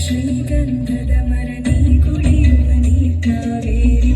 ಶ್ರೀಗಂಧದ ಮರ ನೀ ಕುಡಿಯುವ ನೀ ಕಾವೇರಿ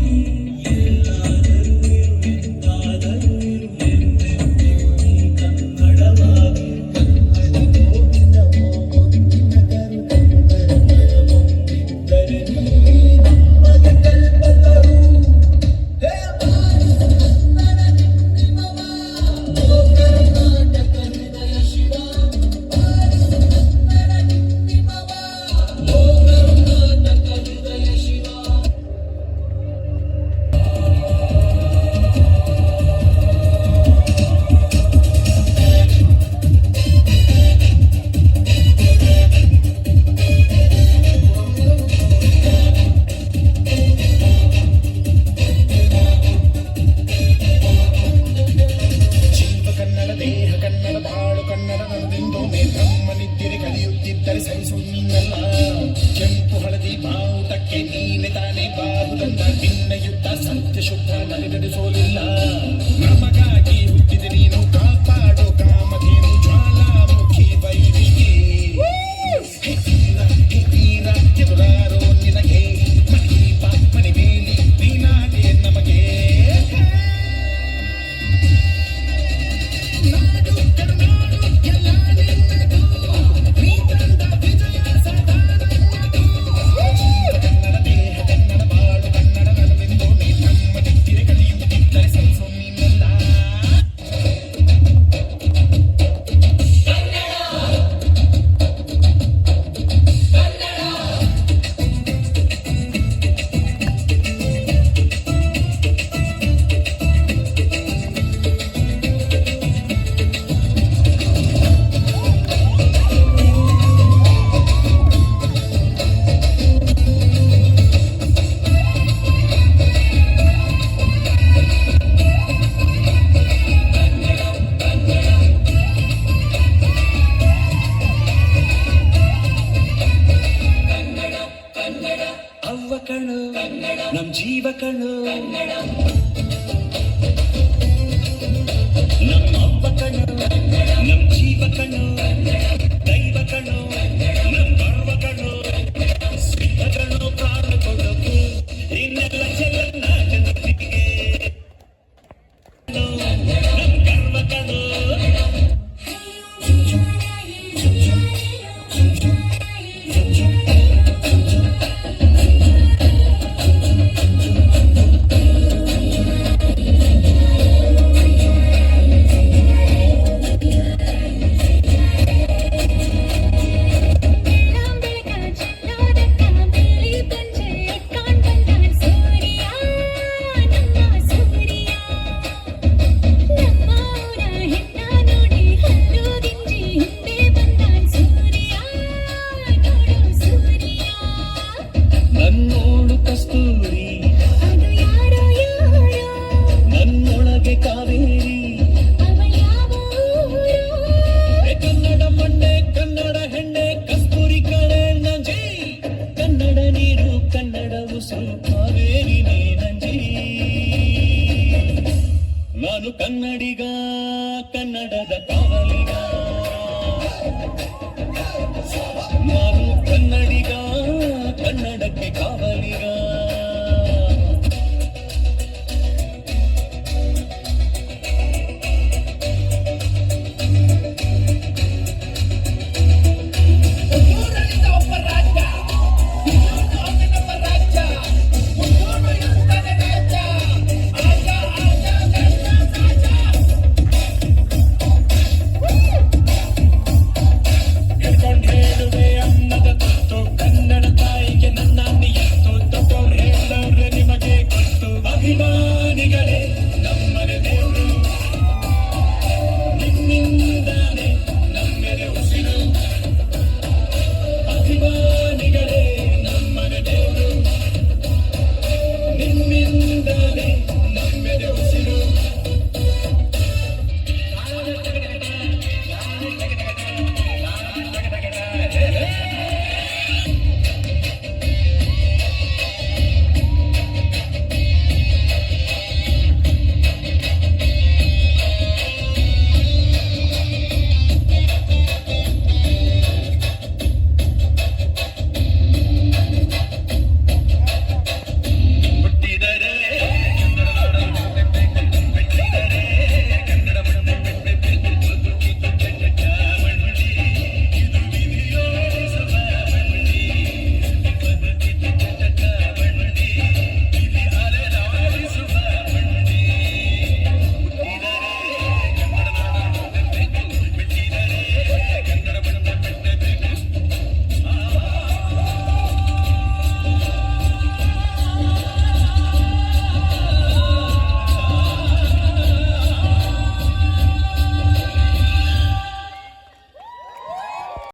ಕೆಂಪು ಹಳದಿ ಬಾವುಟಕ್ಕೆ ನೀನೆ ತಾನೇ ಬಾಹುದಂತ ನಿನ್ನ ಯುದ್ಧ ಸತ್ಯ ಶುದ್ಧ ನಡೆಸೋಲಿಲ್ಲ ನಮಗಾಗಿ ಹುಟ್ಟಿದ ನೀನು ಕಾಪಾಡೋ ಕಾಮಧೇನು ಜ್ವಾಲಾಮುಖಿ ಬೈರಿಗೆ ಹೆತೀರ ಎದುರಾರೋ ನಿನಗೆ ಮನೀಪ ಮನೆ ಬೇಲಿ ನೀನಾಗೆ ನಮಗೆ ನಾಡು ಕರುನಾಡು ಎಲ್ಲ ನಿನ್ನದು ನೀ ತಂದ ವಿಜಯ ಸದಾ ನನ್ನದು ಕನ್ನಡ ದೇಹ ಕನ್ನಡ ಬಾಳು ಕನ್ನಡ ನನ್ನದೆಂದು ನೀ ನಮ್ಮ ದಿಕ್ಕಿರೆ ಕಲಿಯುತ್ತಿದ್ದರೆ ಸಹಿಸೋ ನೀನಲ್ಲ ಅವ್ವ ಕಣು ನಮ್ ಜೀವ ಕಣು ನಮ್ಮ ಅವ್ವ ಕಣು ನಮ್ ಜೀವ ಕಣು ದೈವ ಕಣು ನಮ್ ಗರ್ವ ಕಣು ಸಿದ್ಧ ಕಣು ಪ್ರಾಣ ಕೊಡೋಕು ಇನ್ನೆಲ್ಲ ಚೆನ್ನ ಜನರಿಗೆ ನಮ್ ಗರ್ವ ಕಣು ನನ್ನೋಳು ಕಸ್ತೂರಿ ಅದು ಯಾರೋ ಯಾರೋ ನನ್ನೊಳಗೆ ಕಾವೇರಿ ಅವ ಯಾವ ಊರು ಕನ್ನಡ ಮಣ್ಣೆ ಕನ್ನಡ ಹೆಣ್ಣೆ ಕಸ್ತೂರಿ ಕಣೆ ನಂಜಿ ಕನ್ನಡ ನೀರು ಕನ್ನಡ ಉಸಿರು ಕಾವೇರಿ ನೀ ನಂಜಿ ನಾನು ಕನ್ನಡಿಗ ಕನ್ನಡದ ಕಾವಲಿಗ